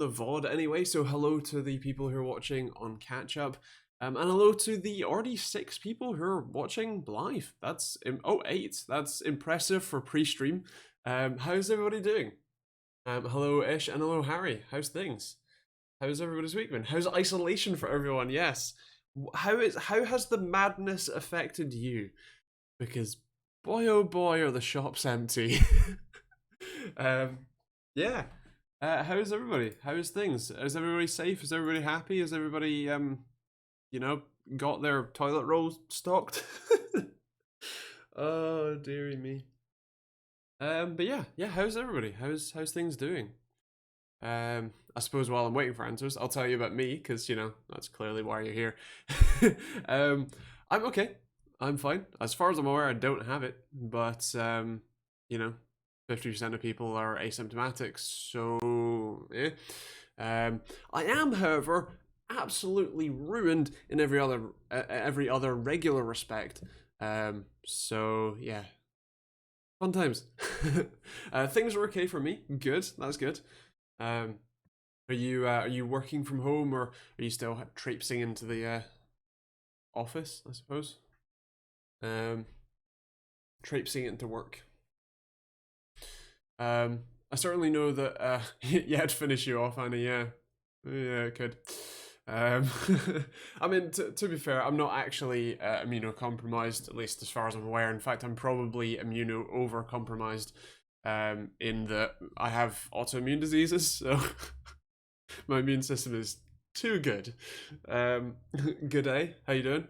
the VOD anyway. So hello to the people who are watching on catch up. And hello to the already 6 people who are watching live. That's 8. That's impressive for pre-stream. How's everybody doing? Hello Ish and hello Harry. How's things? How's everybody's week been? How's isolation for everyone? Yes. How has the madness affected you? Because boy oh boy are the shops empty. Yeah. How's everybody? How's things? Is everybody safe? Is everybody happy? Is everybody got their toilet rolls stocked? Oh dearie me. But yeah, how's everybody? How's things doing? I suppose while I'm waiting for answers, I'll tell you about me, because that's clearly why you're here. I'm okay. I'm fine. As far as I'm aware, I don't have it, but 50% of people are asymptomatic, so yeah. I am, however, absolutely ruined in every other regular respect. So yeah, fun times. Things are okay for me. Good. That's good. Are you working from home, or are you still traipsing into the office, I suppose? Traipsing into work. I certainly know that yeah, to finish you off, Annie. Yeah, it could. I mean, to be fair, I'm not actually immunocompromised, at least as far as I'm aware. In fact, I'm probably immuno-over-compromised, in that I have autoimmune diseases, so my immune system is too good. Good day, how you doing?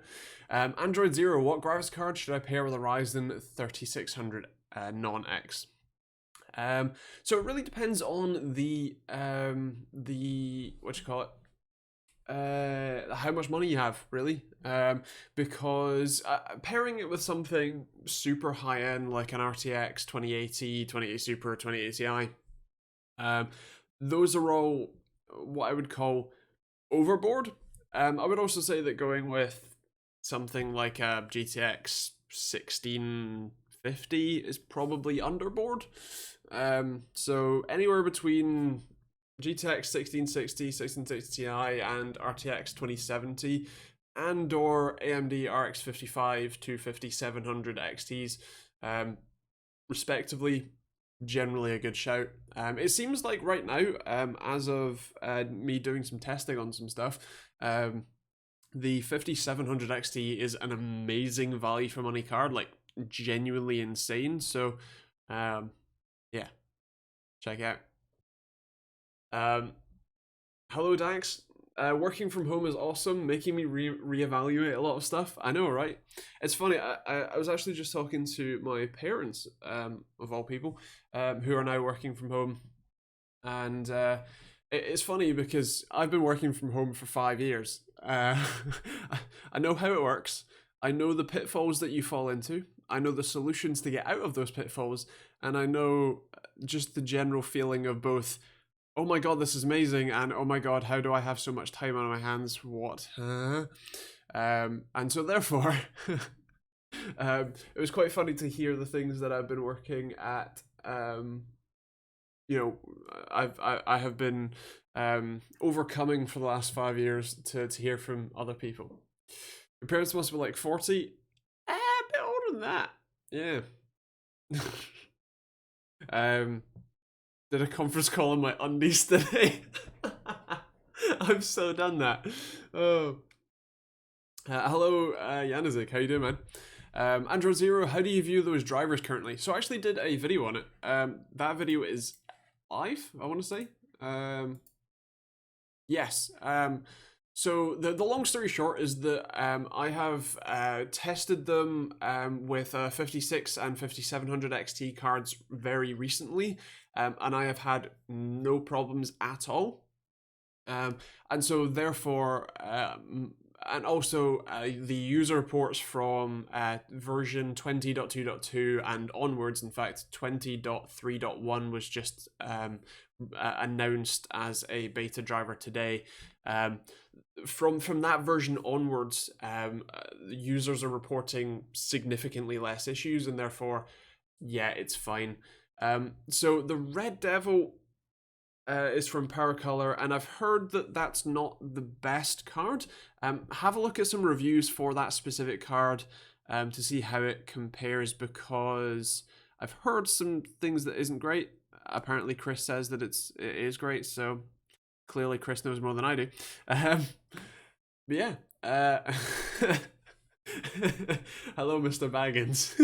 Android Zero, what graphics card should I pair with a Ryzen 3600 non-X? So it really depends on the what you call it, how much money you have, really, because pairing it with something super high end like an RTX 2080, 2080 Super, 2080 Ti, those are all what I would call overboard. I would also say that going with something like a GTX 1650 is probably underboard. So anywhere between GTX 1660, 1660 Ti, and RTX 2070, and or AMD RX 55, 250, 700 XTs, respectively, generally a good shout. It seems like right now, as of me doing some testing on some stuff, the 5700 XT is an amazing value for money card, like genuinely insane. So, yeah, check out. Hello Dax. Working from home is awesome, making me reevaluate a lot of stuff. I know, right? It's funny. I was actually just talking to my parents, of all people, who are now working from home, and it's funny because I've been working from home for 5 years. I know how it works. I know the pitfalls that you fall into. I know the solutions to get out of those pitfalls, and I know just the general feeling of both, oh my god, this is amazing, and oh my god, how do I have so much time on my hands? What? And so therefore, it was quite funny to hear the things that I've been working at. I have been overcoming for the last 5 years to hear from other people. Your parents must be like 40. A bit older than that. Yeah. Did a conference call on my undies today. I've so done that. Oh. Hello, Yanizik. How you doing, man? Android Zero, how do you view those drivers currently? So I actually did a video on it. That video is live, I want to say. Yes. So the long story short is that I have tested them with 56 and 5700 XT cards very recently, and I have had no problems at all. And so therefore, and also the user reports from version 20.2.2 and onwards, in fact 20.3.1 was just announced as a beta driver today. From that version onwards, users are reporting significantly less issues, and therefore, yeah, it's fine. So the Red Devil, is from Power Color, and I've heard that that's not the best card. Have a look at some reviews for that specific card to see how it compares, because I've heard some things that isn't great. Apparently Chris says that it is great, so clearly Chris knows more than I do. But yeah. Hello, Mr. Baggins.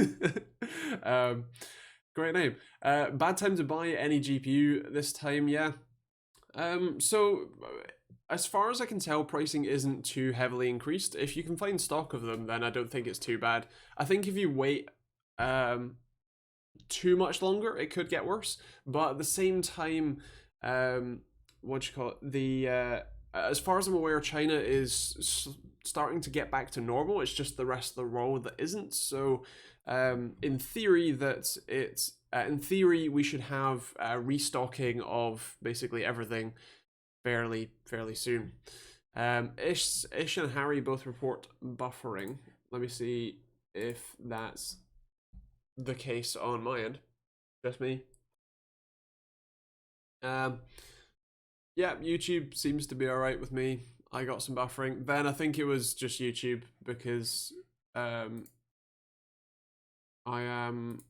Great name. Bad time to buy any GPU this time, yeah. So as far as I can tell, pricing isn't too heavily increased. If you can find stock of them, then I don't think it's too bad. I think if you wait too much longer, it could get worse. But at the same time, what you call it? As far as I'm aware, China is starting to get back to normal. It's just the rest of the world that isn't. So, in theory, we should have restocking of basically everything fairly soon. Ish and Harry both report buffering. Let me see if that's the case on my end. Just me. Yeah, YouTube seems to be alright with me. I got some buffering. Then I think it was just YouTube, because I am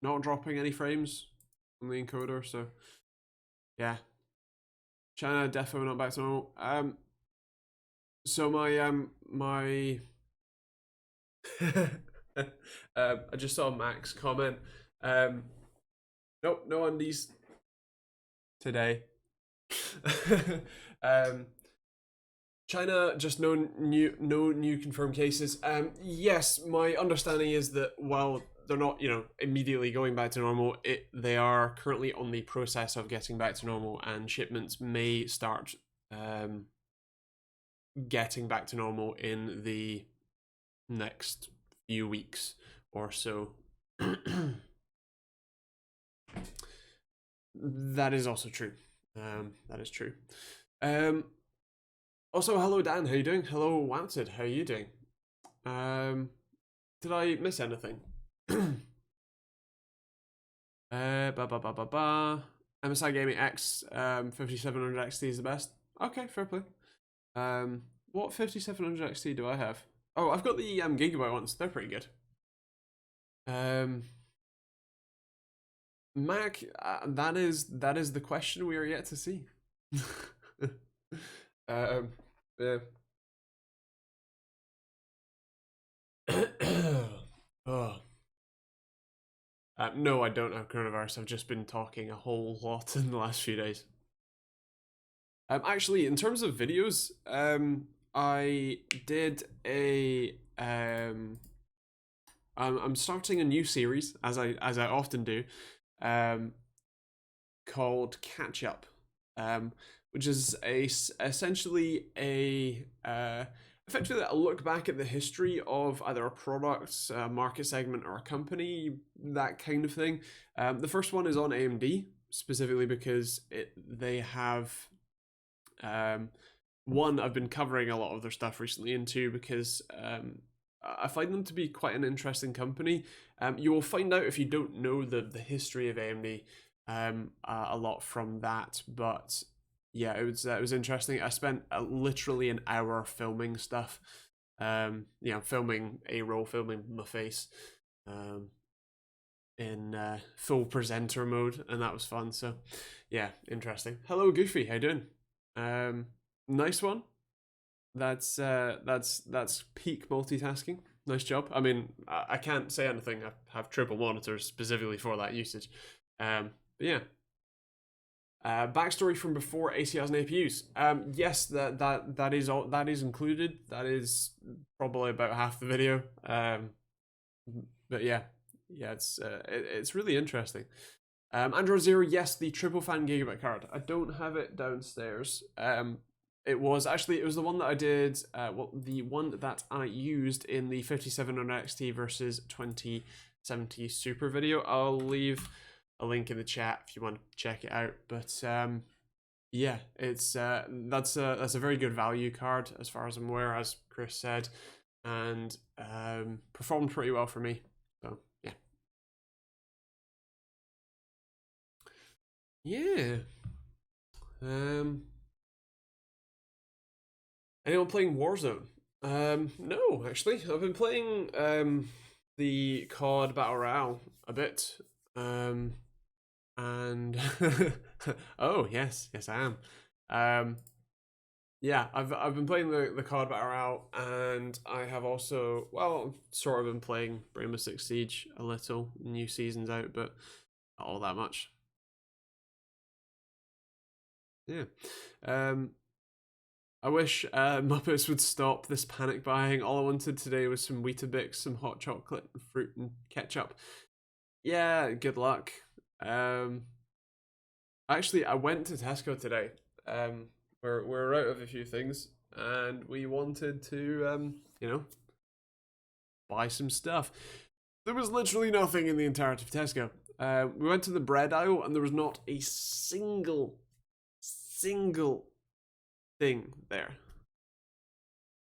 not dropping any frames on the encoder, so yeah. China definitely not back to normal. So my I just saw Max comment. Nope, no undies today. China, just no new confirmed cases. Yes, my understanding is that while they're not, immediately going back to normal, they are currently on the process of getting back to normal, and shipments may start getting back to normal in the next few weeks or so. That is also true. That is true. Also, hello Dan, how you doing? Hello Wanted, how are you doing? Did I miss anything? MSI Gaming X 5700 XT is the best. Okay, fair play. What 5700 XT do I have? Oh, I've got the Gigabyte ones. They're pretty good. Mac, that is the question we are yet to see. Yeah. Oh. No, I don't have coronavirus. I've just been talking a whole lot in the last few days. Actually, in terms of videos, I did a I'm starting a new series, as I often do, called Catch Up, which is essentially a look back at the history of either a product, a market segment, or a company, that kind of thing. The first one is on AMD, specifically because they have one, I've been covering a lot of their stuff recently, and two, because I find them to be quite an interesting company. You will find out, if you don't know the history of AMD, a lot from that. But yeah, it was interesting. I spent literally an hour filming stuff. Filming A-roll, filming my face, in full presenter mode, and that was fun. So yeah, interesting. Hello Goofy, how you doing? Nice one. That's peak multitasking. Nice job. I mean, I can't say anything. I have triple monitors specifically for that usage. But yeah. Backstory from before ACRs and APUs. Yes, that is all. That is included. That is probably about half the video. But yeah, it's really interesting. Android Zero, yes, the triple fan gigabit card. I don't have it downstairs. It was the one that I did. The one that I used in the 5700 XT versus 2070 Super video. I'll leave a link in the chat if you want to check it out. But yeah, it's that's a very good value card as far as I'm aware, as Chris said, and performed pretty well for me. So yeah. Um, anyone playing Warzone? No, actually, I've been playing the COD Battle Royale a bit. And oh yes I am. Um, yeah, I've been playing the COD Battle Royale, and I have also, well, sort of been playing Rainbow Six Siege a little. New season's out, but not all that much. Yeah. Um, I wish Muppets would stop this panic buying. All I wanted today was some Weetabix, some hot chocolate, fruit, and ketchup. Yeah, good luck. Um, Actually, I went to Tesco today. Um, we're out of a few things, and we wanted to, buy some stuff. There was literally nothing in the entirety of Tesco. We went to the bread aisle, and there was not a single thing there.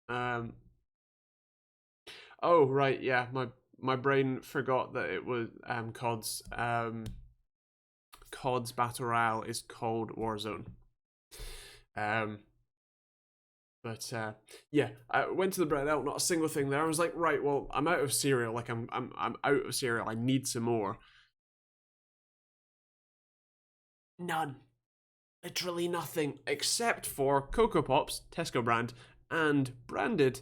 Um, oh right, yeah, my brain forgot that it was COD's Battle Royale is called Warzone. Um, But yeah, I went to the bread out, not a single thing there. I was like, right, well, I'm out of cereal. Like I'm out of cereal. I need some more. None, literally nothing, except for Cocoa Pops, Tesco brand, and branded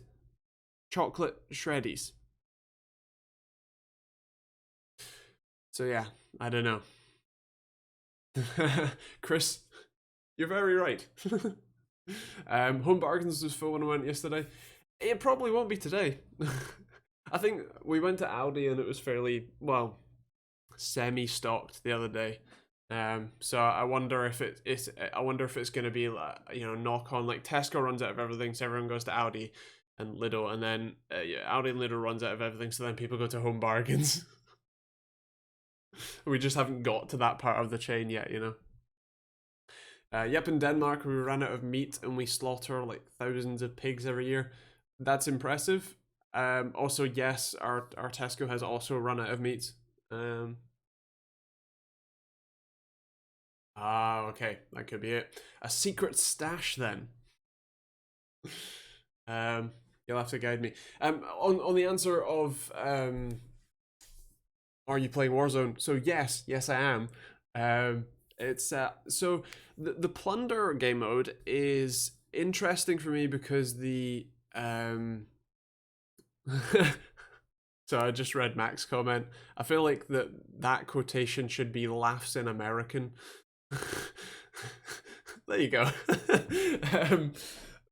chocolate shreddies. So yeah, I don't know. Chris, you're very right. Home Bargains was full when I went yesterday. It probably won't be today. I think we went to Aldi and it was fairly, well, semi-stocked the other day. So I wonder if it's I wonder if it's going to be like, knock on, like Tesco runs out of everything, so everyone goes to Aldi and Lidl, and then yeah, Aldi and Lidl runs out of everything, so then people go to Home Bargains. We just haven't got to that part of the chain yet, you know. Yep, in Denmark we ran out of meat and we slaughter like thousands of pigs every year. That's impressive. Also, yes, our Tesco has also run out of meat. Um, okay, that could be it. A secret stash then. Um, you'll have to guide me. On the answer of are you playing Warzone? So yes I am. It's so the plunder game mode is interesting for me because the So I just read Mac's comment. I feel like that quotation should be laughs in American. There you go. um,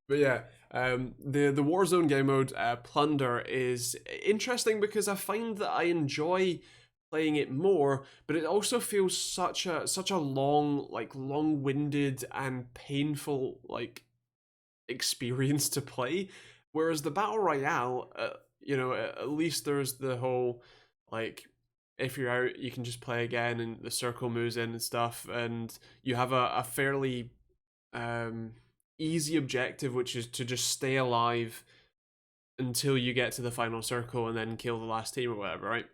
but yeah, the Warzone game mode Plunder is interesting because I find that I enjoy playing it more, but it also feels such a long-winded and painful experience to play. Whereas the battle royale, at least there's the whole like if you're out, you can just play again, and the circle moves in and stuff, and you have a fairly um, easy objective, which is to just stay alive until you get to the final circle and then kill the last team or whatever, right?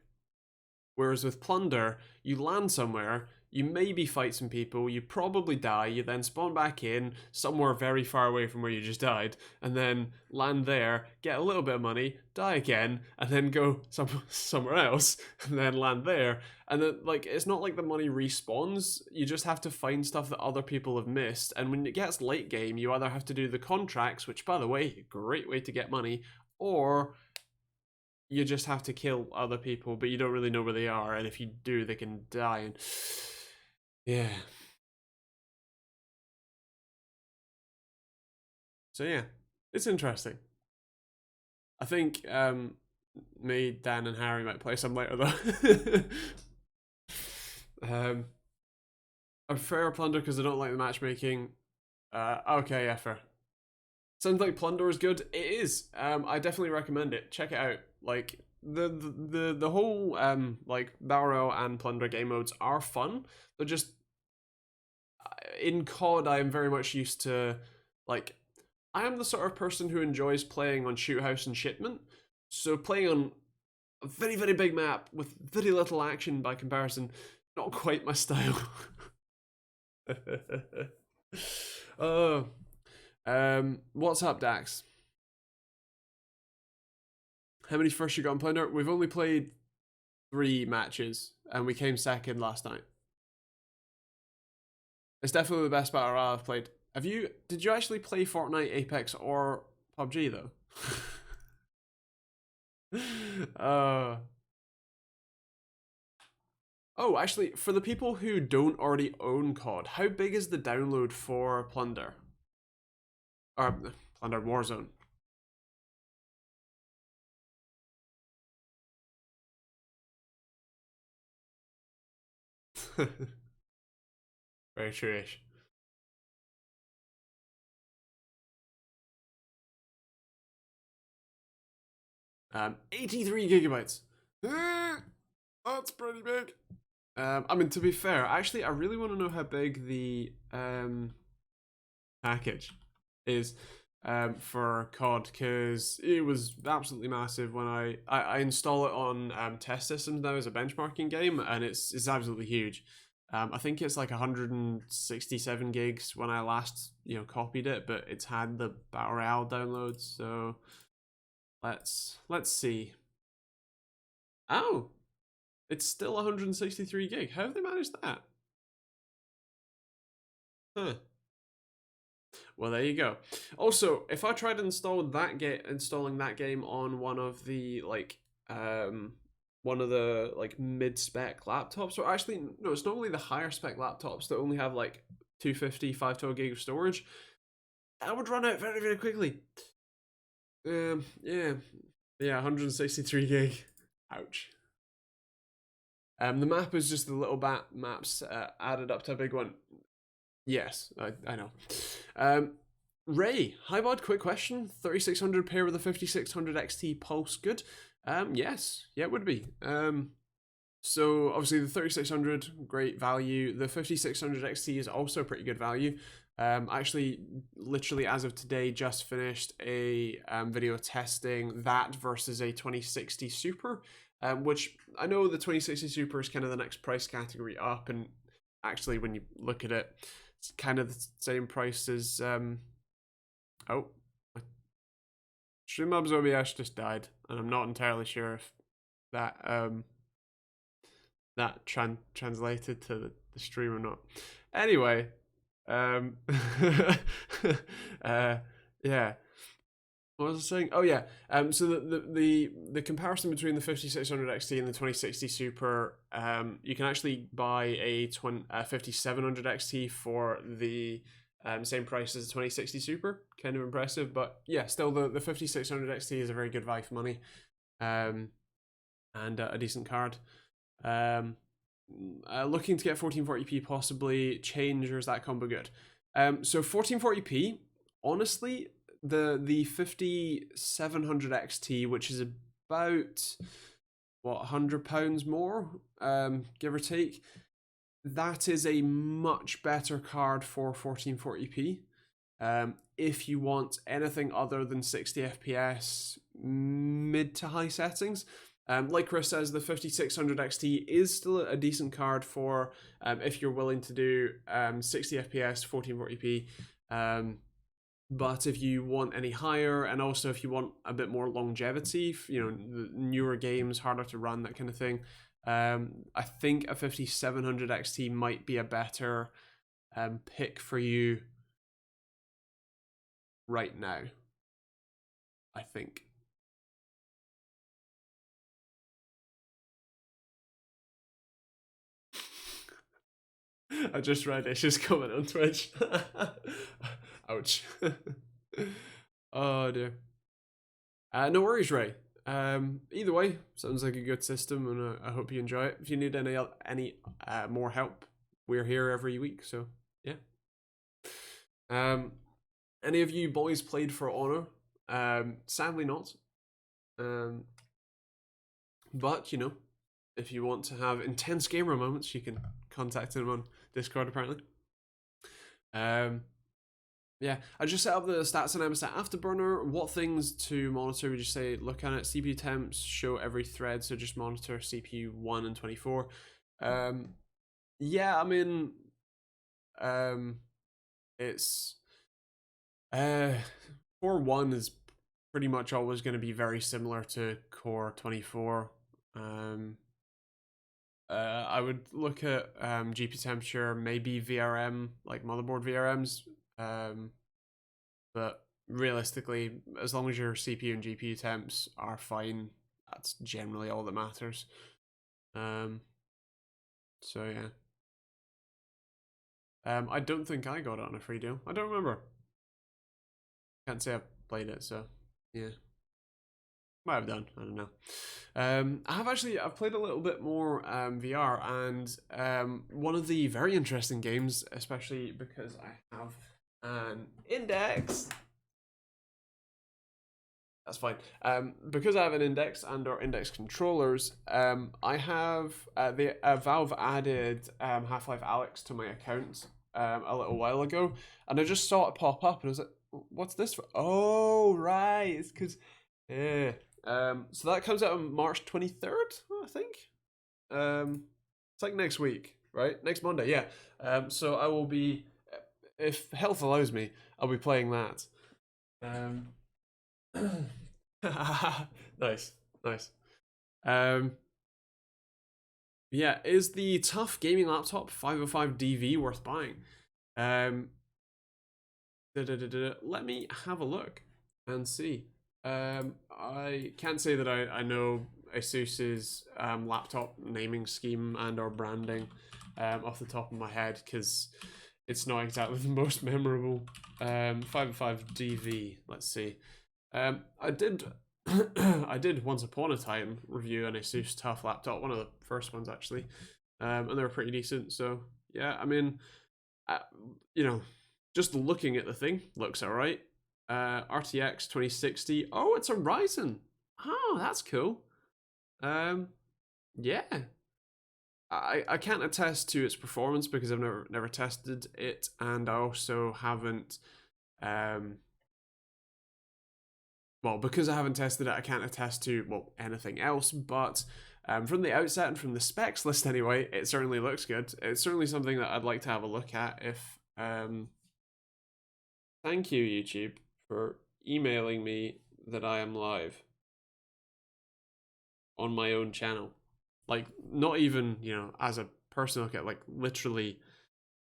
Whereas with Plunder, you land somewhere, you maybe fight some people, you probably die, you then spawn back in somewhere very far away from where you just died, and then land there, get a little bit of money, die again, and then go somewhere else, and then land there. And then, it's not like the money respawns, you just have to find stuff that other people have missed. And when it gets late game, you either have to do the contracts, which, by the way, great way to get money, or you just have to kill other people, but you don't really know where they are, and if you do, they can die. And yeah. So yeah, it's interesting. I think me, Dan, and Harry might play some later though. I prefer Plunder because I don't like the matchmaking. Okay, yeah, fair. Sounds like Plunder is good. It is. I definitely recommend it. Check it out. Like the whole Battle Royale and Plunder game modes are fun. They're just in COD. I am very much used to like. I am the sort of person who enjoys playing on Shoot House and Shipment. So playing on a very very big map with very little action by comparison, not quite my style. Oh, what's up, Dax? How many first you got on Plunder? We've only played 3 matches, and we came second last night. It's definitely the best battle royale I've played. Have you? Did you actually play Fortnite, Apex, or PUBG though? uh, oh, actually, for the people who don't already own COD, how big is the download for Plunder? Or Plunder Warzone? Very true-ish. 83 gigabytes. That's pretty big. I mean, to be fair, actually, I really want to know how big the package is for COD, because it was absolutely massive when I install it on test systems now as a benchmarking game, and it's absolutely huge. I think it's like 167 gigs when I last copied it, but it's had the Battle Royale downloads, so let's see. Oh, it's still 163 gig. How have they managed that? Huh. Well, there you go. Also, if I tried installing that game on one of the like mid-spec laptops, or actually no, it's normally the higher spec laptops that only have like 250, 512 gig of storage, that would run out very, very quickly. Yeah, 163 gig. Ouch. The map is just the little maps added up to a big one. Yes, I know. Ray, hi bud, quick question. 3600 pair with a 5600 XT Pulse good? Yes, yeah, it would be. So obviously the 3600, great value. The 5600 XT is also pretty good value. Actually, literally as of today, just finished a video testing that versus a 2060 Super, which I know the 2060 Super is kind of the next price category up, and actually when you look at it, it's kind of the same price as oh, StreamLabs OBS just died, and I'm not entirely sure if that translated to the stream or not. Anyway, um, yeah. What was I saying? Oh yeah. So the comparison between the 5600 XT and the 2060 Super, you can actually buy a 5700 XT for the same price as the 2060 Super. Kind of impressive, but yeah, still the 5600 XT is a very good value for money, and a decent card. Looking to get 1440p possibly. Change, or is that combo good? So 1440p, honestly, the 5700 XT, which is about what, £100 more, give or take, that is a much better card for 1440p. If you want anything other than 60 FPS, mid to high settings, like Chris says, the 5600 XT is still a decent card for if you're willing to do 60 FPS, 1440p. But if you want any higher, and also if you want a bit more longevity, newer games, harder to run, that kind of thing, I think a 5700 XT might be a better pick for you right now, I think. I just read Ish's comment on Twitch. Ouch. Oh dear. No worries, Ray. Either way, sounds like a good system, and I hope you enjoy it. If you need any more help, we're here every week. So yeah. Any of you boys played For Honor? Sadly not. But if you want to have intense gamer moments, you can contact him on Discord apparently. Yeah, I just set up the stats on MSAT Afterburner. What things to monitor would you say look at it? CPU temps show every thread, so just monitor CPU 1 and 24. Yeah, I mean, it's Core 1 is pretty much always going to be very similar to Core 24. I would look at GP temperature, maybe VRM, like motherboard VRMs. But realistically, as long as your CPU and GPU temps are fine, that's generally all that matters. So yeah. I don't think I got it on a free deal. I don't remember. Can't say I've played it, so yeah. Might have done. I don't know. I've played a little bit more VR, and one of the very interesting games, especially because I have an index. That's fine. Because I have an index and or index controllers, I have Valve added Half-Life Alyx to my account a little while ago, and I just saw it pop up, and I was like, "What's this for?" Oh, right, it's because yeah. So that comes out on March 23rd, I think. It's like next week, right? Next Monday, yeah. So I will be, if health allows me, I'll be playing that. Nice, nice. Yeah, is the tough gaming laptop 505DV worth buying? Um, Let me have a look and see. I can't say that I know Asus's laptop naming scheme and or branding off the top of my head because it's not exactly the most memorable. 505DV. Let's see. I did I did once upon a time review an Asus Tough laptop, one of the first ones actually, and they were pretty decent. So yeah, I mean, you know, just looking at the thing looks alright. RTX 2060. Oh, it's a Ryzen. Oh, that's cool. Yeah. I can't attest to its performance because I've never tested it, and I also haven't well, because I haven't tested it, I can't attest to anything else. But from the outset and from the specs list, anyway, it certainly looks good. It's certainly something that I'd like to have a look at. If thank you, YouTube, for emailing me that I am live on my own channel. Like, not even as a personal account. Like, literally,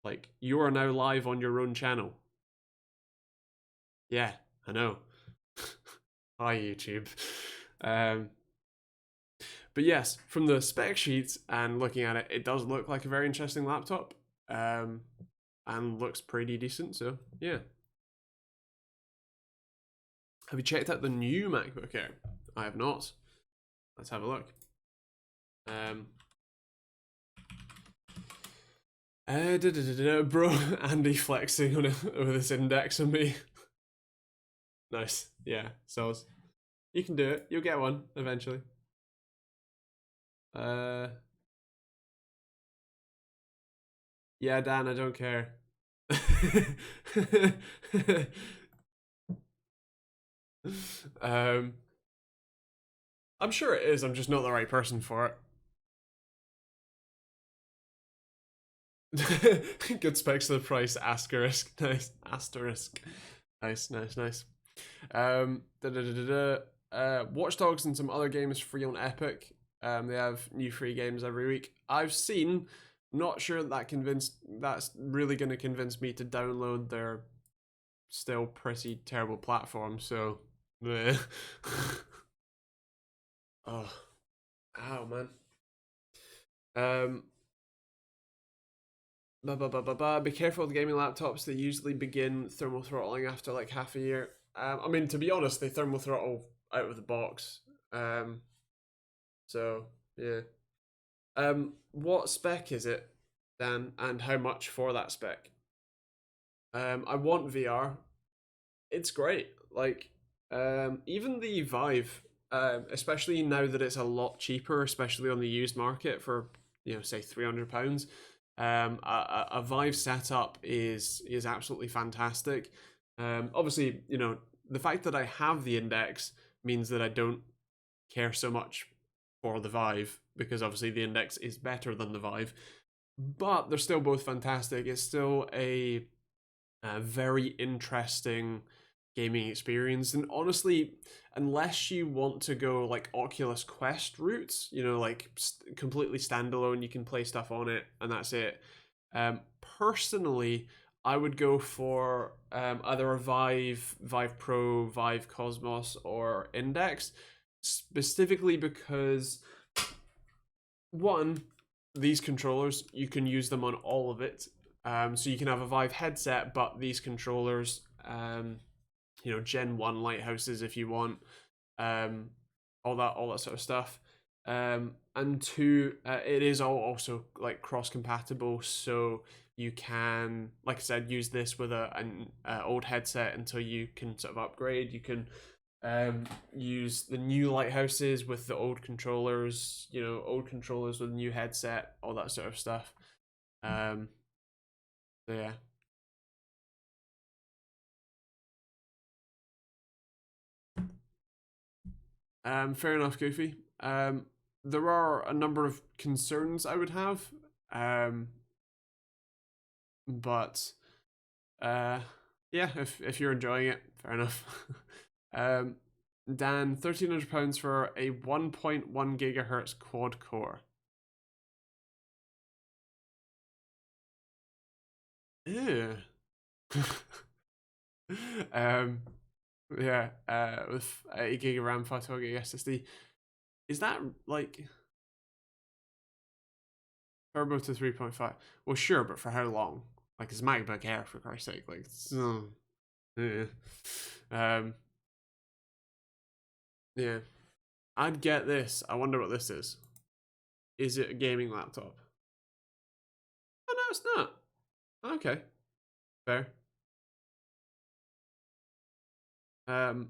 like you are now live on your own channel. Yeah, I know. Hi, YouTube. But yes, from the spec sheets and looking at it, it does look like a very interesting laptop, and looks pretty decent. So yeah. Have you checked out the new MacBook Air? I have not. Let's have a look. Bro, Andy flexing on it with his index on me. Nice. Yeah. So you can do it. You'll get one eventually. Yeah, Dan, I don't care. I'm sure it is. I'm just not the right person for it. Good specs of the price. Asterisk. Nice. Asterisk. Nice. Nice. Nice. Watch Dogs and some other games free on Epic. They have new free games every week. I've seen. Not sure that's really going to convince me to download their still pretty terrible platform. So, oh, ow, man. Be careful with gaming laptops. They usually begin thermal throttling after like half a year. I mean, to be honest, they thermal throttle out of the box. So yeah. What spec is it, Dan, and how much for that spec? I want VR. It's great. Like, even the Vive, especially now that it's a lot cheaper, especially on the used market for say £300. A Vive setup is absolutely fantastic. Obviously, the fact that I have the Index means that I don't care so much for the Vive because obviously the Index is better than the Vive, but they're still both fantastic. It's still a very interesting gaming experience. And honestly, unless you want to go like Oculus Quest routes, you know, like completely standalone, you can play stuff on it and that's it. Personally, I would go for either a Vive Pro, Vive Cosmos, or Index, specifically because one, these controllers, you can use them on all of it. So you can have a Vive headset, but these controllers, you know, Gen 1 lighthouses if you want, um, all that sort of stuff. And two, it is all also like cross compatible, so you can, like I said, use this with an old headset until you can sort of upgrade. You can use the new lighthouses with the old controllers, you know, old controllers with a new headset, all that sort of stuff. Um, so yeah. Fair enough, Goofy. There are a number of concerns I would have, um, but uh, yeah, if you're enjoying it, fair enough. um, Dan, £1,300 for a 1.1 gigahertz quad core. Ew. um, yeah, with 8 gig of RAM, 512 gig SSD. Is that like turbo to 3.5? Well, sure, but for how long? Like, it's MacBook Air, for Christ's sake. Like, yeah. Um, yeah. I'd get this. I wonder what this is. Is it a gaming laptop? Oh, no, it's not. Okay, fair. Um,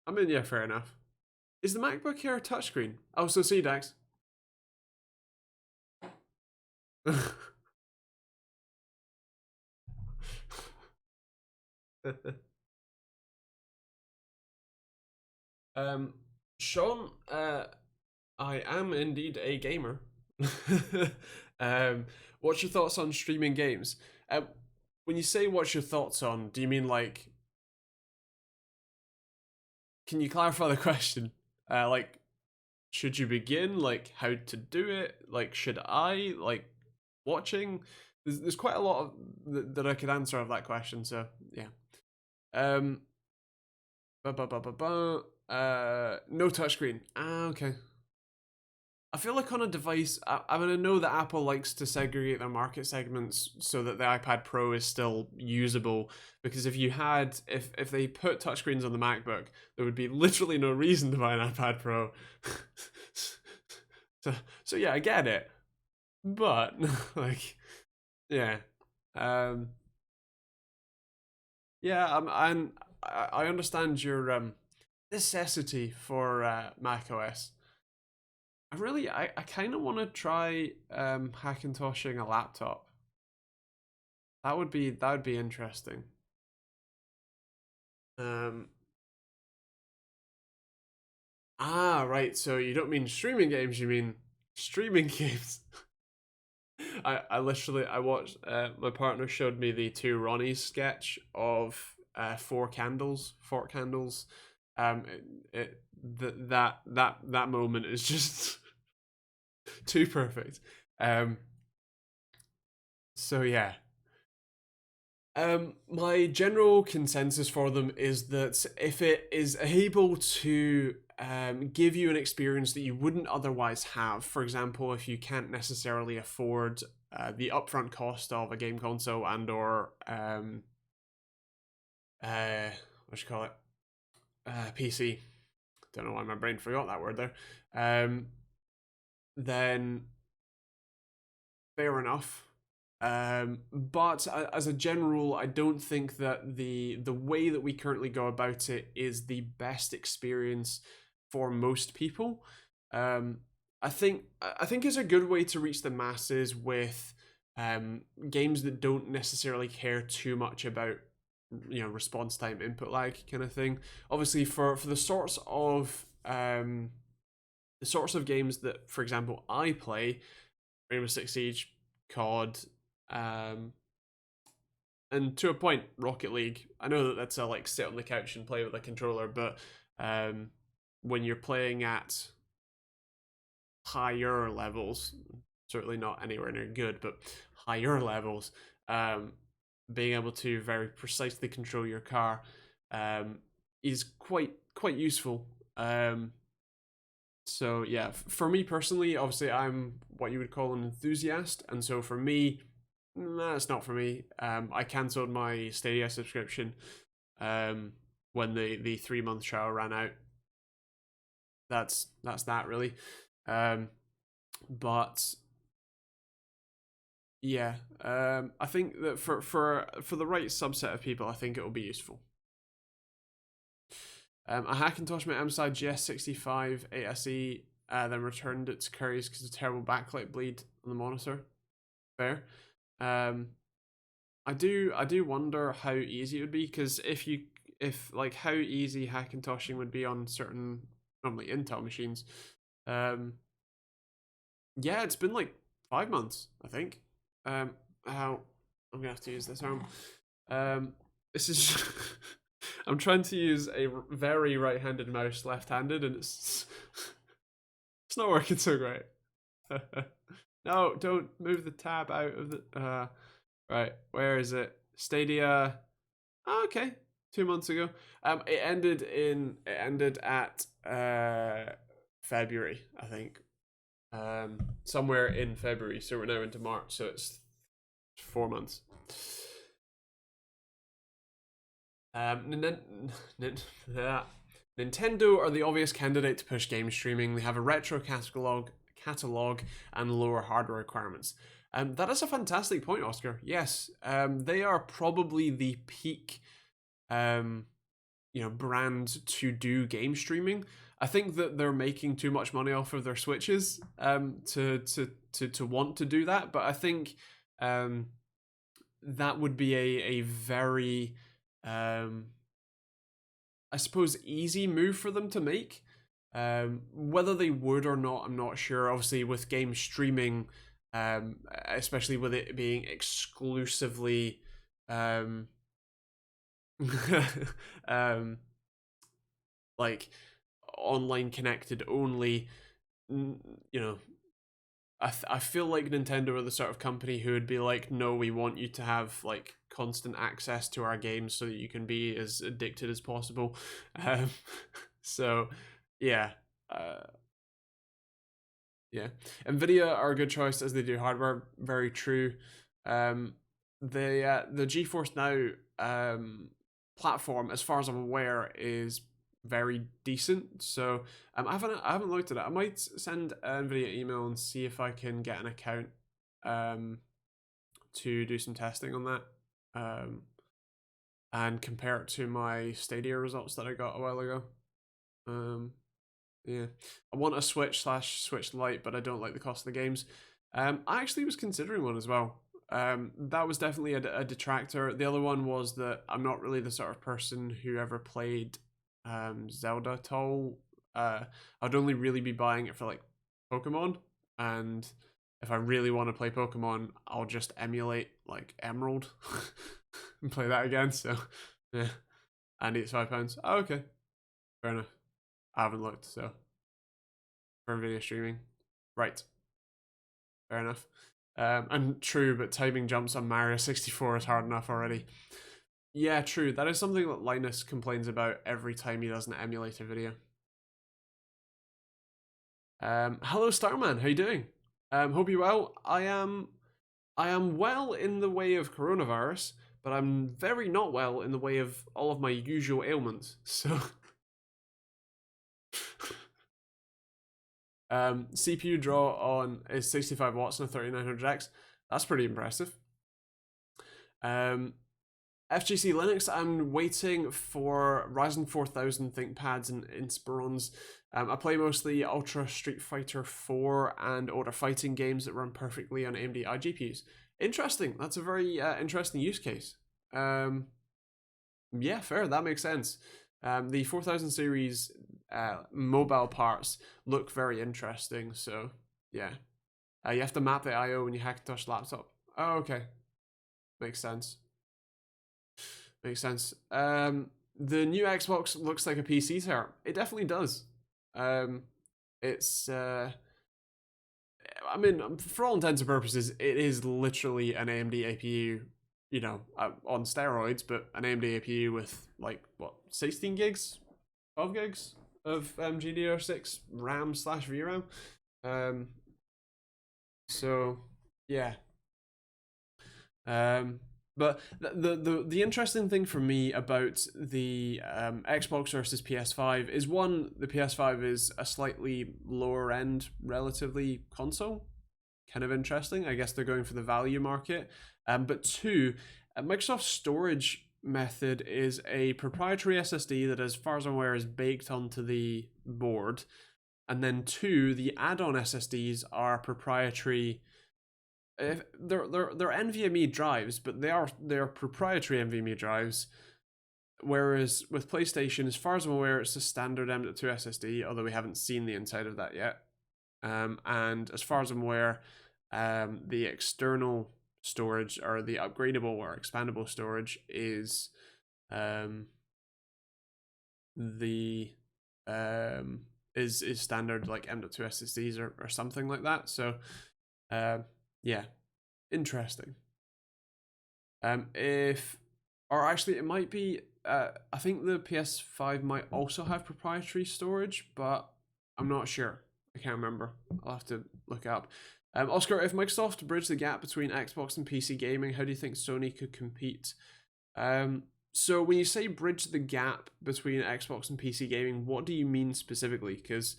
I mean, yeah, fair enough. Is the MacBook Air a touchscreen? Oh, so see, Dax. um, Sean, I am indeed a gamer. um, what's your thoughts on streaming games? When you say what's your thoughts on, do you mean like, can you clarify the question? Like, should you begin? Like, how to do it? Like, should I? Like, watching? There's quite a lot of that I could answer of that question. So yeah. Um, no touchscreen. Ah, okay. I feel like on a device, I mean, I know that Apple likes to segregate their market segments so that the iPad Pro is still usable. Because if they put touchscreens on the MacBook, there would be literally no reason to buy an iPad Pro. so, so yeah, I get it, but like, yeah, um, yeah, I understand your necessity for Mac OS. I kind of want to try Hackintoshing a laptop. That would be interesting. Um, right. So you don't mean streaming games, you mean streaming games. I literally I watched my partner showed me the two Ronnies sketch of four candles, fort candles. That moment is just too perfect. Um, so yeah, my general consensus for them is that if it is able to give you an experience that you wouldn't otherwise have, for example, if you can't necessarily afford the upfront cost of a game console and or what you call it, PC. Don't know why my brain forgot that word there. Then fair enough. But as a general, I don't think that the way that we currently go about it is the best experience for most people. Um, I think it's a good way to reach the masses with games that don't necessarily care too much about response time, input lag kind of thing. Obviously, for the sorts of games that, for example, I play, Rainbow Six Siege, COD, um, and to a point, Rocket League. I know that that's a like sit on the couch and play with a controller, but when you're playing at higher levels, certainly not anywhere near good, but higher levels, um, being able to very precisely control your car is quite useful. So yeah, for me personally, obviously I'm what you would call an enthusiast, and so for me, nah, it's not for me. I cancelled my Stadia subscription when the 3 month trial ran out. That's that really. Um, but yeah, I think that for the right subset of people, I think it will be useful. A Hackintosh made MSI GS65 8SE, then returned it to Curry's because of terrible backlight bleed on the monitor. Fair. I do wonder how easy it would be, because if like how easy Hackintoshing would be on certain normally Intel machines. Yeah, it's been like 5 months, I think. How I'm gonna have to use this arm. This is I'm trying to use a very right-handed mouse left-handed, and it's not working so great. No, don't move the tab out of the. Right, where is it? Stadia. Oh, okay, 2 months ago. It ended at February, I think. Somewhere in February. So we're now into March. So it's 4 months. Nintendo are the obvious candidate to push game streaming. They have a retro catalog and lower hardware requirements. That is a fantastic point, Oscar. Yes, they are probably the peak, brand to do game streaming. I think that they're making too much money off of their Switches to want to do that. But I think that would be a very I suppose easy move for them to make. Whether they would or not, I'm not sure. Obviously, with game streaming, especially with it being exclusively like online connected only, you know, I feel like Nintendo are the sort of company who would be like, no, we want you to have like constant access to our games so that you can be as addicted as possible. Um, so, yeah, uh, yeah. Nvidia are a good choice as they do hardware. Very true. The GeForce Now platform, as far as I'm aware, is very decent. So I haven't looked at it. I might send Nvidia email and see if I can get an account to do some testing on that and compare it to my Stadia results that I got a while ago. Yeah, I want a Switch Lite, but I don't like the cost of the games. I actually was considering one as well. That was definitely a detractor. The other one was that I'm not really the sort of person who ever played Zelda at all. I'd only really be buying it for like Pokemon, and if I really want to play Pokemon, I'll just emulate like Emerald and play that again. So yeah, and it's £5. Oh, okay, fair enough. I haven't looked, so for video streaming, right? Fair enough. And true, but timing jumps on Mario 64 is hard enough already. Yeah, true. That is something that Linus complains about every time he does an emulator video. Hello, Starman. How you doing? Hope you're well. I am well in the way of coronavirus, but I'm very not well in the way of all of my usual ailments. So, CPU draw on is 65 watts on a 3900X. That's pretty impressive. FGC Linux, I'm waiting for Ryzen 4000 ThinkPads and Inspirons. I play mostly Ultra Street Fighter 4 and older fighting games that run perfectly on AMD iGPUs. Interesting. That's a very interesting use case. Yeah, fair. That makes sense. The 4000 series mobile parts look very interesting. So, yeah. You have to map the I/O when you Hackintosh laptop. Oh, okay. Makes sense. Makes sense. The new Xbox looks like a PC tower. It definitely does. Um, it's I mean, for all intents and purposes, it is literally an AMD APU, you know, on steroids, but an AMD APU with like what 16 gigs, 12 gigs of GDR6 RAM slash VRAM. Um, so yeah. Um, but the interesting thing for me about the Xbox versus PS5 is one, the PS5 is a slightly lower end, relatively console, kind of interesting. I guess they're going for the value market. But two, Microsoft's storage method is a proprietary SSD that, as far as I'm aware, is baked onto the board. And then two, the add-on SSDs are proprietary. They're NVMe drives, but they're proprietary NVMe drives. Whereas with PlayStation, as far as I'm aware, it's a standard M.2 SSD, although we haven't seen the inside of that yet. And as far as I'm aware, the external storage or the upgradable or expandable storage is the is standard like M.2 SSDs or something like that. So yeah, interesting. If or actually it might be I think the PS5 might also have proprietary storage, but I'm not sure. I can't remember. I'll have to look it up. Oscar, if Microsoft bridged the gap between Xbox and PC gaming, how do you think Sony could compete? So when you say bridge the gap between Xbox and PC gaming, what do you mean specifically? Because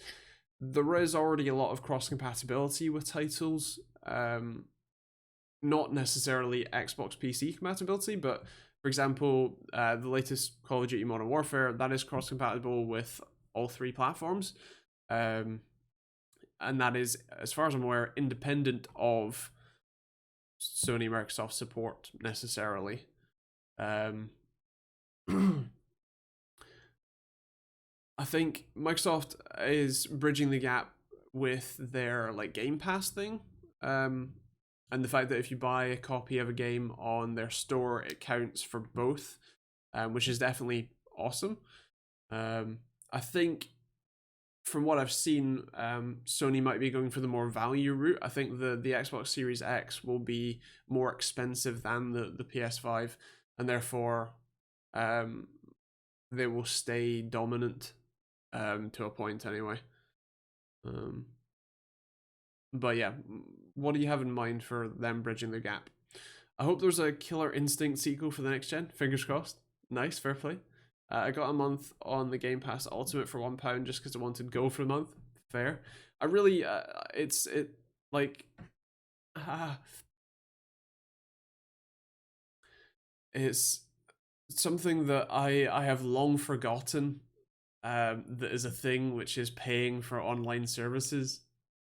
there is already a lot of cross compatibility with titles. Not necessarily Xbox PC compatibility, but for example, the latest Call of Duty Modern Warfare, that is cross compatible with all three platforms. And that is, as far as I'm aware, independent of Sony Microsoft support necessarily. I think Microsoft is bridging the gap with their like Game Pass thing, and the fact that if you buy a copy of a game on their store, it counts for both, which is definitely awesome. I think from what I've seen, Sony might be going for the more value route. I think the Xbox Series X will be more expensive than the PS5, and therefore they will stay dominant to a point anyway. But yeah, what do you have in mind for them bridging the gap? I hope there's a Killer Instinct sequel for the next gen. Fingers crossed. Nice, fair play. I got a month on the Game Pass Ultimate for £1 just because I wanted Go for a month. Fair. I really, it's something that I have long forgotten. That is a thing, which is paying for online services.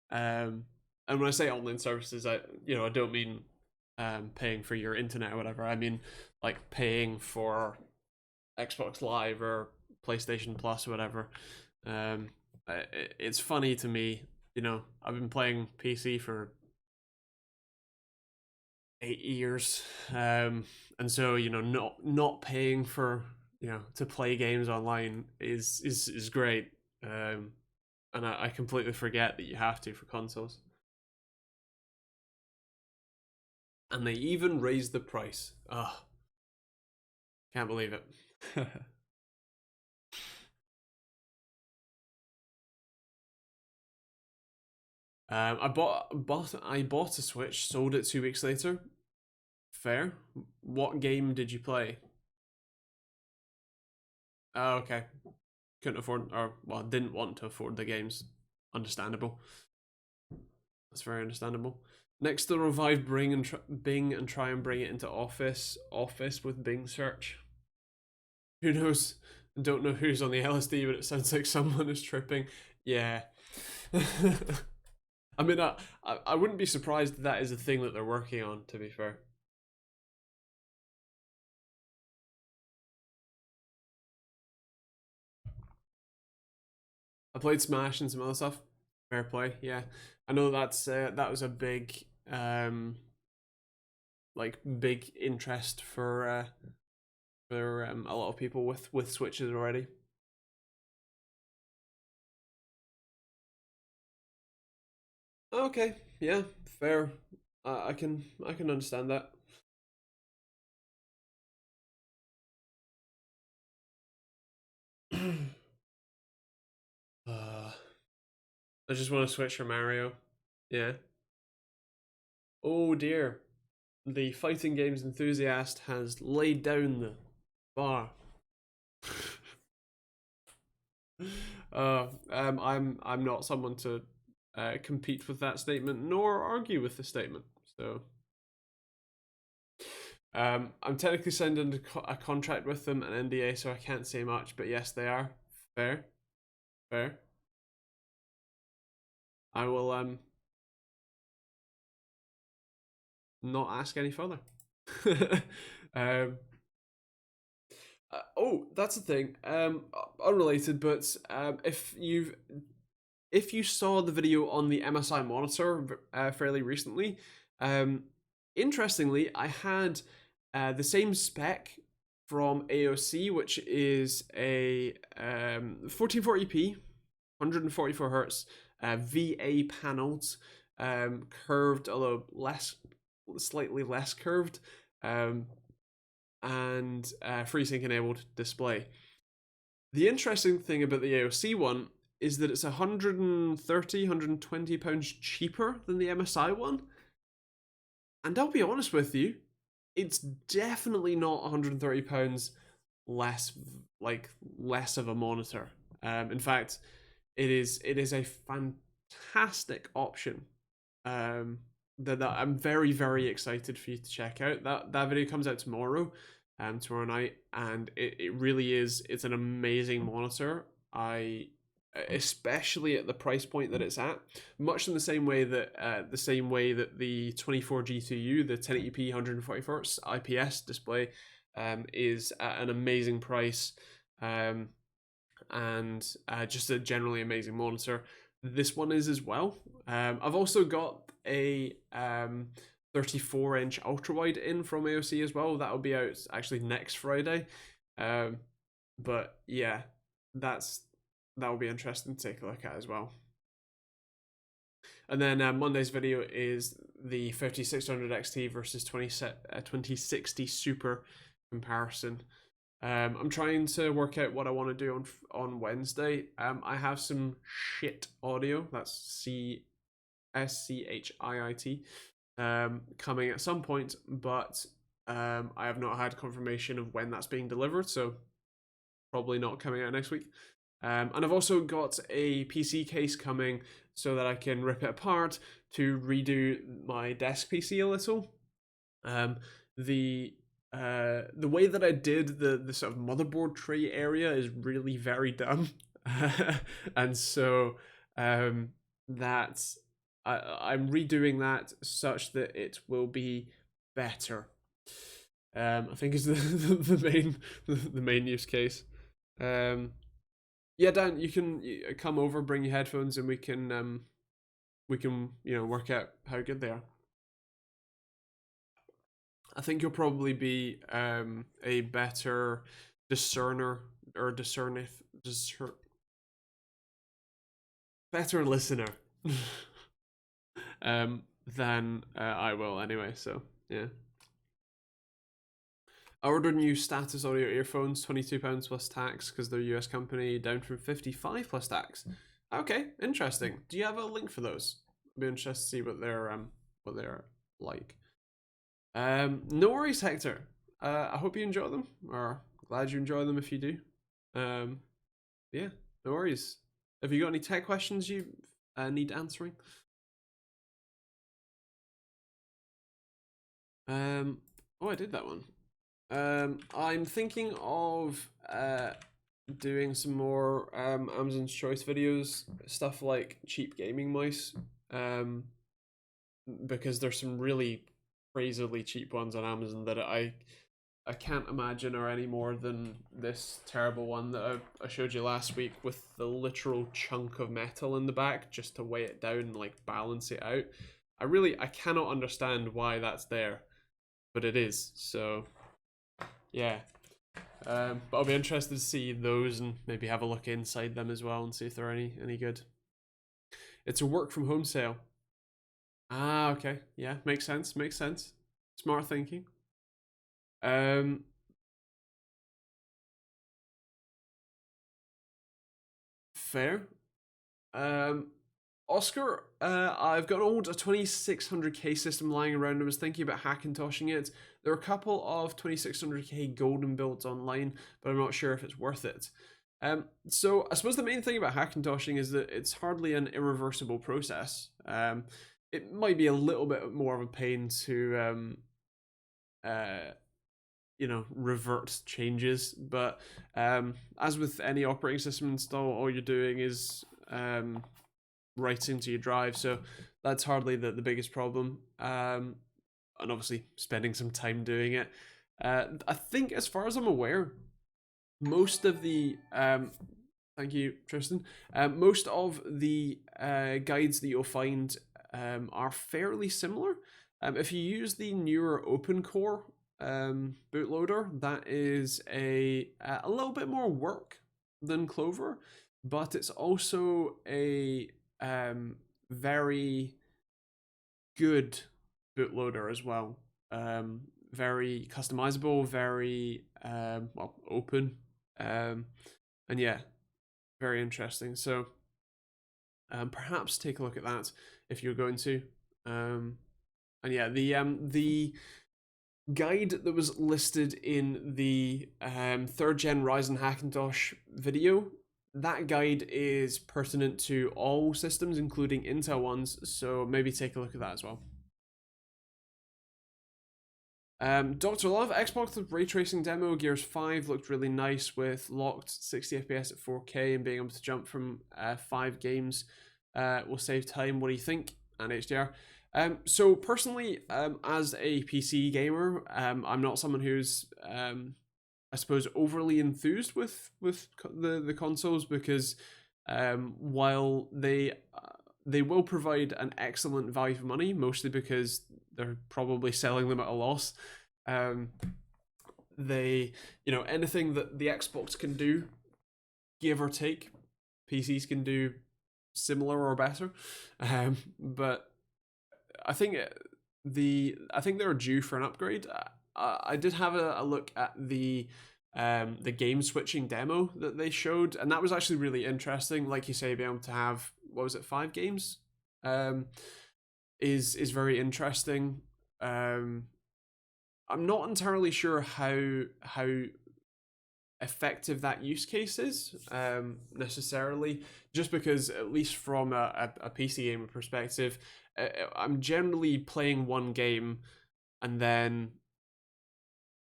And when I say online services, I don't mean paying for your internet or whatever. I mean like paying for Xbox Live or PlayStation Plus or whatever. It's funny to me, I've been playing PC for 8 years, and so not paying for to play games online is great, and I completely forget that you have to for consoles, and they even raised the price. Oh, can't believe it. I bought a Switch, sold it 2 weeks later. Fair. What game did you play? Oh, okay. Couldn't afford, or well, didn't want to afford the games. Understandable. That's very understandable. Next, to revive Bing and try and bring it into Office with Bing search. Who knows? Don't know who's on the LSD, but it sounds like someone is tripping. Yeah. I mean, I wouldn't be surprised if that is a thing that they're working on, to be fair. I played Smash and some other stuff. Fair play, yeah. I know that was a big big interest for for a lot of people with Switches already. Okay, yeah, fair. I can understand that. uh, I just want to switch for Mario. Yeah. Oh dear. The fighting games enthusiast has laid down the bar. I'm not someone to compete with that statement nor argue with the statement. So I'm technically signed into a contract with them, an NDA, so I can't say much. But yes, they are fair, fair. I will not ask any further. um, oh, that's the thing. Unrelated, but if you saw the video on the MSI monitor fairly recently, interestingly, I had the same spec from AOC, which is a 1440p, 144 hertz, VA panels, curved, although slightly less curved, and FreeSync enabled display. The interesting thing about the AOC one is that it's 130, 120 pounds cheaper than the MSI one. And I'll be honest with you, it's definitely not 130 pounds less of a monitor. In fact, it is a fantastic option. That I'm very, very excited for you to check out. That video comes out tomorrow night, and it really is, it's an amazing monitor. Especially at the price point that it's at, much in the same way that the 24G2U, the 1080p 140 Hz IPS display, is at an amazing price, and just a generally amazing monitor. This one is as well. I've also got a 34-inch ultra wide in from AOC as well. That'll be out actually next Friday. But yeah, that will be interesting to take a look at as well. And then Monday's video is the 5600 XT versus 2060 Super comparison. I'm trying to work out what I want to do on Wednesday. I have some shit audio. That's SCHIIT coming at some point, but I have not had confirmation of when that's being delivered, so probably not coming out next week. And I've also got a PC case coming so that I can rip it apart to redo my desk PC a little. The way that I did the sort of motherboard tray area is really very dumb, and so that's I'm redoing that such that it will be better. I think is the main use case. Yeah, Dan, you can come over, bring your headphones, and we can work out how good they are. I think you'll probably be a better discerner or better listener than I will anyway. So yeah. I ordered new Status Audio earphones, £22 plus tax because they're a US company, down from 55 plus tax. Okay, interesting. Do you have a link for those? I'd be interested to see what they're like. No worries, Hector. I hope you enjoy them, or glad you enjoy them if you do. Yeah, no worries. Have you got any tech questions you need answering? Oh, I did that one. I'm thinking of doing some more Amazon's Choice videos, stuff like cheap gaming mice, because there's some really crazily cheap ones on Amazon that I can't imagine are any more than this terrible one that I showed you last week with the literal chunk of metal in the back just to weigh it down and like balance it out. I cannot understand why that's there, but it is. So yeah, But I'll be interested to see those and maybe have a look inside them as well and see if they're any good. It's a work from home sale. Ah, okay. Yeah, makes sense. Makes sense. Smart thinking. Um, Fair. Um, Oscar, I've got an old 2600K system lying around. I was thinking about hackintoshing it. There are a couple of 2600K golden builds online, but I'm not sure if it's worth it. So I suppose the main thing about hackintoshing is that it's hardly an irreversible process. It might be a little bit more of a pain to uh, revert changes, but as with any operating system install, all you're doing is writing to your drive, so that's hardly the biggest problem. And obviously spending some time doing it. I think, as far as I'm aware, most of the thank you, Tristan. Most of the guides that you'll find are fairly similar. If you use the newer OpenCore bootloader, that is a little bit more work than Clover, but it's also a very good bootloader as well. Very customizable, very open, and yeah, very interesting. So perhaps take a look at that if you're going to. And yeah, the guide that was listed in the 3rd gen Ryzen Hackintosh video, that guide is pertinent to all systems, including Intel ones, so maybe take a look at that as well. Dr. Love, Xbox ray tracing demo, Gears 5 looked really nice with locked 60 FPS at 4K and being able to jump from 5 games will save time. What do you think? And HDR. So personally, as a PC gamer, I'm not someone who's, I suppose, overly enthused with the consoles, because while they will provide an excellent value for money, mostly because they're probably selling them at a loss. They, anything that the Xbox can do, give or take, PCs can do similar or better. But I think they're due for an upgrade. I did have a look at the game switching demo that they showed, and that was actually really interesting. Like you say, being able to have, what was it, 5 games, is very interesting. I'm not entirely sure how effective that use case is necessarily, just because, at least from a PC gamer perspective, I'm generally playing one game and then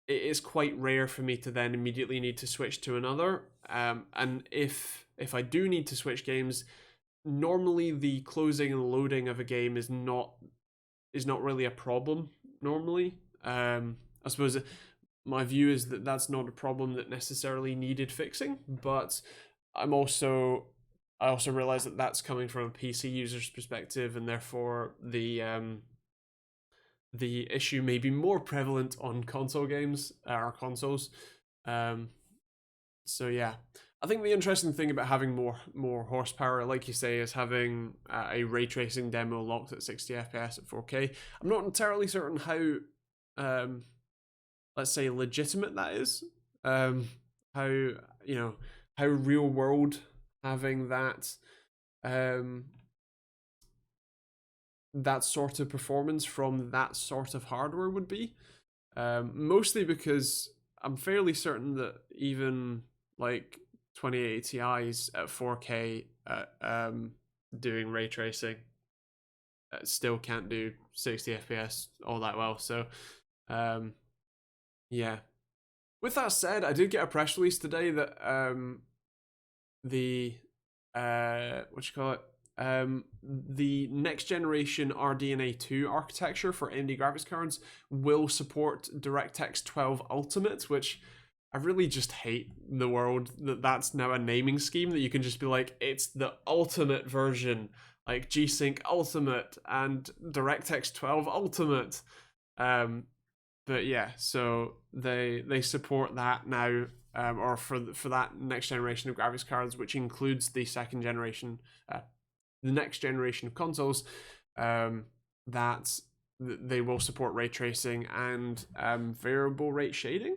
it is quite rare for me to then immediately need to switch to another. And if I do need to switch games, normally the closing and loading of a game is not really a problem normally. I suppose my view is that that's not a problem that necessarily needed fixing, but I also realize that that's coming from a PC user's perspective, and therefore the issue may be more prevalent on console games or consoles. So yeah, I think the interesting thing about having more horsepower, like you say, is having a ray tracing demo locked at 60 FPS at 4K. I'm not entirely certain how, let's say, legitimate that is. How real world having that that sort of performance from that sort of hardware would be. Mostly because I'm fairly certain that even like 2080 Ti's at 4K doing ray tracing still can't do 60 FPS all that well. So yeah. With that said, I did get a press release today that the the next generation RDNA 2 architecture for AMD graphics cards will support DirectX 12 Ultimate, which I really just hate the world that that's now a naming scheme, that you can just be like, it's the ultimate version, like G-Sync Ultimate and DirectX 12 Ultimate. But yeah, so they support that now or for that next generation of graphics cards, which includes the second generation, the next generation of consoles, that they will support ray tracing and variable rate shading.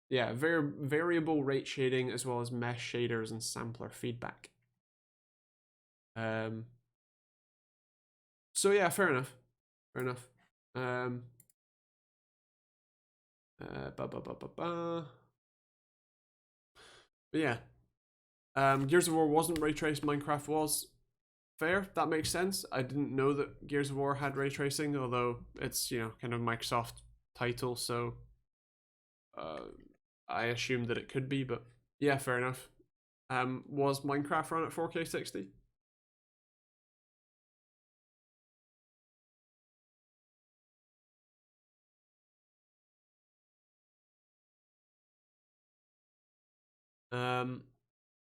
Yeah, variable rate shading as well as mesh shaders and sampler feedback. So yeah, fair enough. Fair enough. But yeah. Gears of War wasn't ray traced, Minecraft was. Fair, that makes sense. I didn't know that Gears of War had ray tracing, although it's, you know, kind of Microsoft title, so I assumed that it could be, but yeah, fair enough. Was Minecraft run at 4K 60?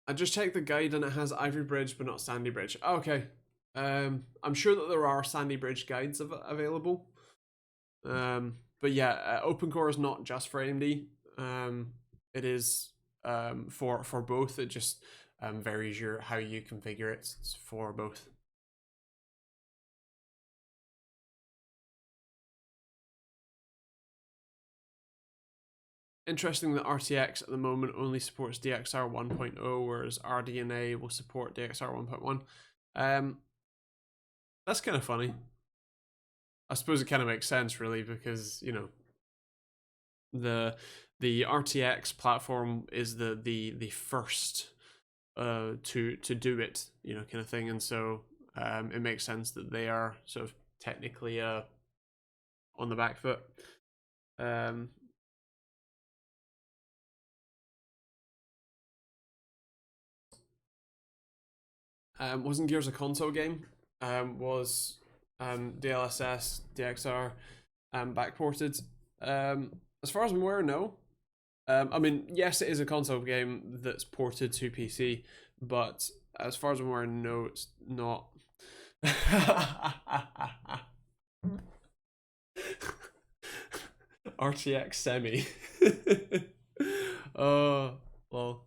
I just checked the guide and it has Ivory Bridge but not Sandy Bridge. Okay. I'm sure that there are Sandy Bridge guides available. But yeah, OpenCore is not just for AMD. It is for both. It just varies how you configure it. It's for both. Interesting that RTX at the moment only supports DXR 1.0, whereas RDNA will support DXR 1.1. That's kind of funny. I suppose it kind of makes sense, really, because, you know, the RTX platform is the first to do it, you know, kind of thing, and so it makes sense that they are sort of technically on the back foot. Wasn't Gears a console game? Was DLSS, DXR backported? As far as I'm aware, no. I mean, yes, it is a console game that's ported to PC, but as far as I'm aware, no, it's not. RTX semi. Oh, well.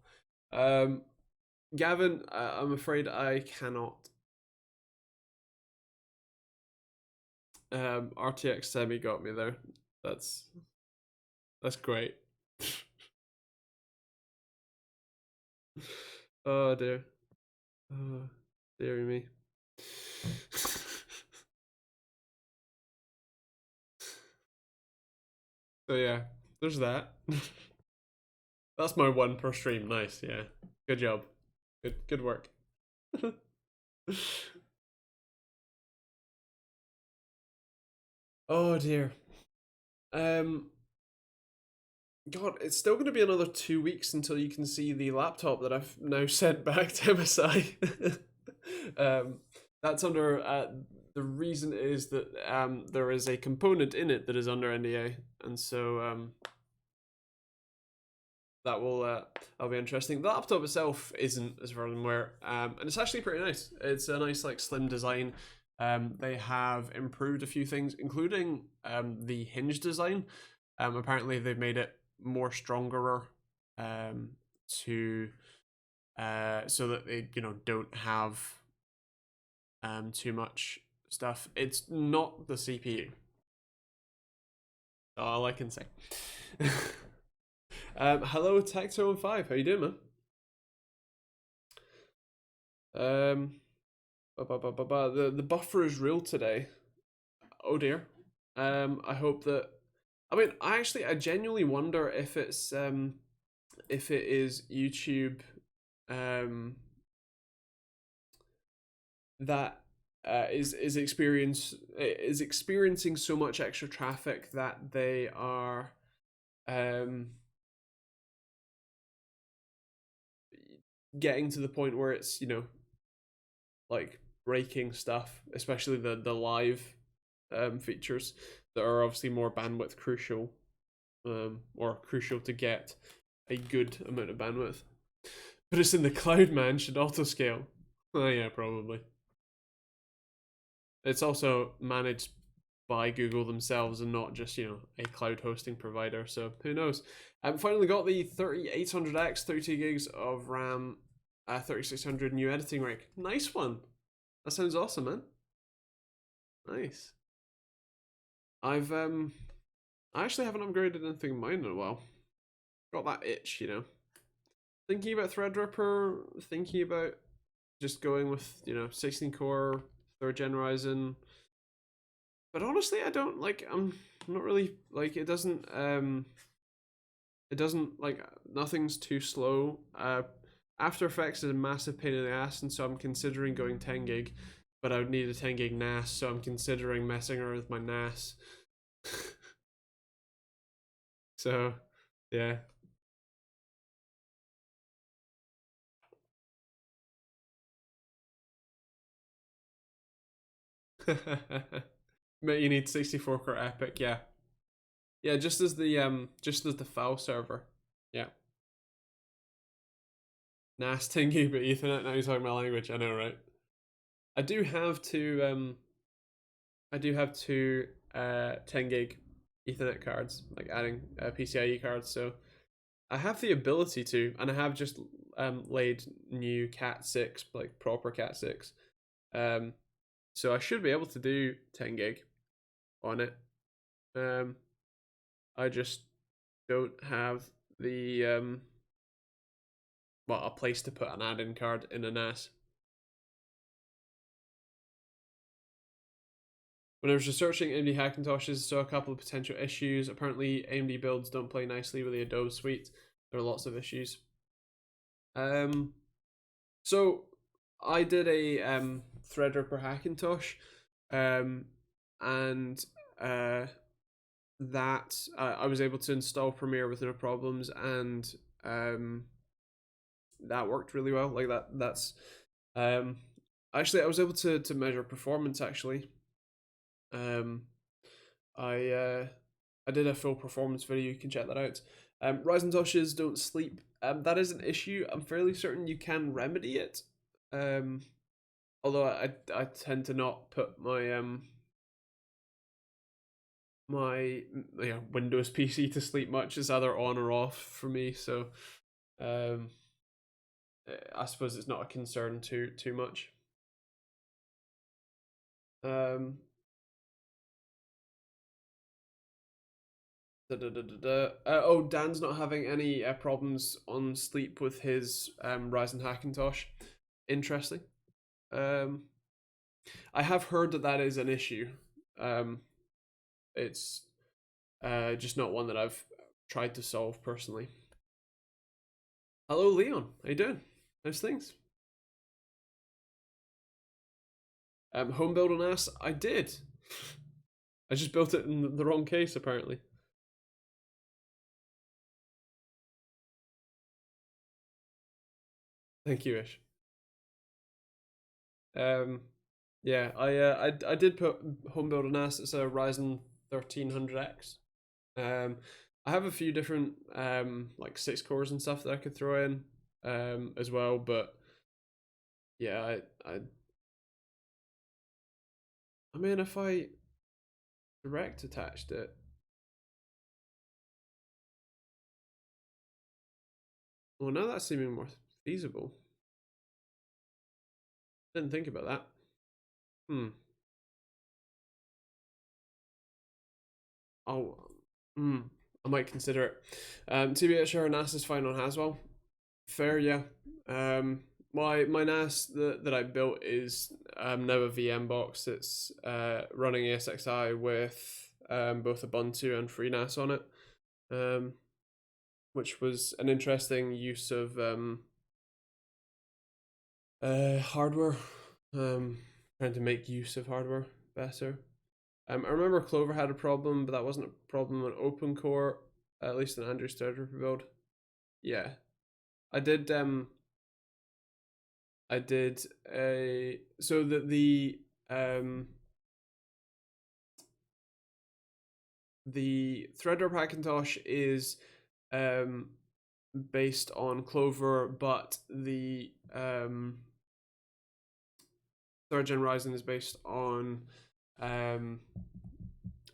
Gavin, I'm afraid I cannot. RTX semi got me there. That's great. Oh dear. Oh, dearie me. So yeah, there's that. That's my one per stream. Nice, yeah. Good job. Good work. Oh dear. God, it's still going to be another 2 weeks until you can see the laptop that I've now sent back to MSI. That's under the reason is that there is a component in it that is under NDA, and so that'll be interesting. The laptop itself isn't, as far as I'm aware, and it's actually pretty nice. It's a nice, like, slim design. They have improved a few things, including the hinge design. Apparently, they've made it more stronger to so that they, you know, don't have too much stuff. It's not the CPU. All I can say. Hello, Tech215. How you doing, man? The buffer is real today. Oh dear. I hope that. I mean, I genuinely wonder if it is YouTube that is experiencing so much extra traffic that they are getting to the point where it's, you know, like, breaking stuff, especially the live features that are obviously more bandwidth crucial, or crucial to get a good amount of bandwidth. But it's in the cloud, man. Should auto scale. Oh yeah, probably. It's also managed by Google themselves and not just, a cloud hosting provider. So who knows? Finally got the 3800X, 32 gigs of RAM, 3600 new editing rig. Nice one. That sounds awesome, man. Nice. I actually haven't upgraded anything in mine in a while. Got that itch, Thinking about Threadripper, thinking about just going with, 16 core, 3rd gen Ryzen. But honestly, I don't I'm not really it doesn't nothing's too slow. After Effects is a massive pain in the ass, and so I'm considering going 10 gig, but I would need a 10 gig NAS, so I'm considering messing around with my NAS. So, yeah. But you need 64 core Epic, yeah. Yeah, just as the file server. Yeah. NAS 10 gigabit Ethernet, now you're talking my language, I know, right? I do have two 10 gig Ethernet cards, like adding PCIe cards, so I have the ability to, and I have just laid new Cat 6, like proper Cat 6. So I should be able to do 10 gig on it. I just don't have the a place to put an add-in card in a NAS. When I was researching AMD Hackintoshes, I saw a couple of potential issues. Apparently, AMD builds don't play nicely with the Adobe suite. There are lots of issues. So I did a Threadripper Hackintosh, and that I was able to install Premiere with no problems, and that worked really well. Like that's actually I was able to measure performance actually. I did a full performance video. You can check that out. Ryzen toshes don't sleep. That is an issue. I'm fairly certain you can remedy it. Although I tend to not put my my Windows PC to sleep much. It's either on or off for me. So I suppose it's not a concern too much. Oh, Dan's not having any problems on sleep with his Ryzen Hackintosh. Interesting. I have heard that is an issue. It's just not one that I've tried to solve personally. Hello, Leon. How you doing? How's things? Home build on ass? I did. I just built it in the wrong case, apparently. Thank you, Ish. Yeah, I did put home build on ass. It's a Ryzen 1300X. I have a few different like 6 cores and stuff that I could throw in as well, but yeah, I mean, if I direct attached it, well, now that's seeming more feasible. Didn't think about that. Oh, I might consider it. TBH, sure, NAS is fine on Haswell. Fair, yeah. My NAS that I built is now a VM box. It's running ASXi with both Ubuntu and FreeNAS on it, which was an interesting use of hardware. Trying to make use of hardware better. I remember Clover had a problem, but that wasn't a problem on OpenCore, at least in Andrew's Threadripper build. Yeah, I did. I did a so that the Threadripper Hackintosh is based on Clover, but the 3rd gen Ryzen is based on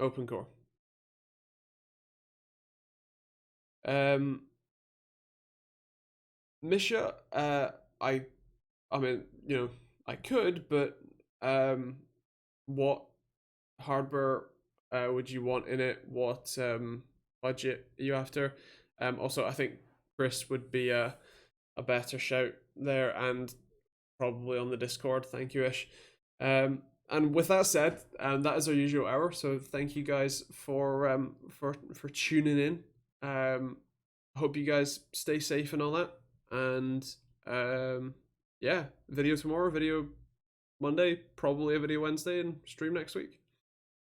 Open core. Um, Misha, I mean, I could, but um, what hardware would you want in it? What budget are you after? Also, I think Chris would be a better shout there, and probably on the Discord. Thank you, Ish. And with that said, that is our usual hour. So thank you guys for tuning in. Hope you guys stay safe and all that. And yeah, video tomorrow, video Monday, probably a video Wednesday, and stream next week.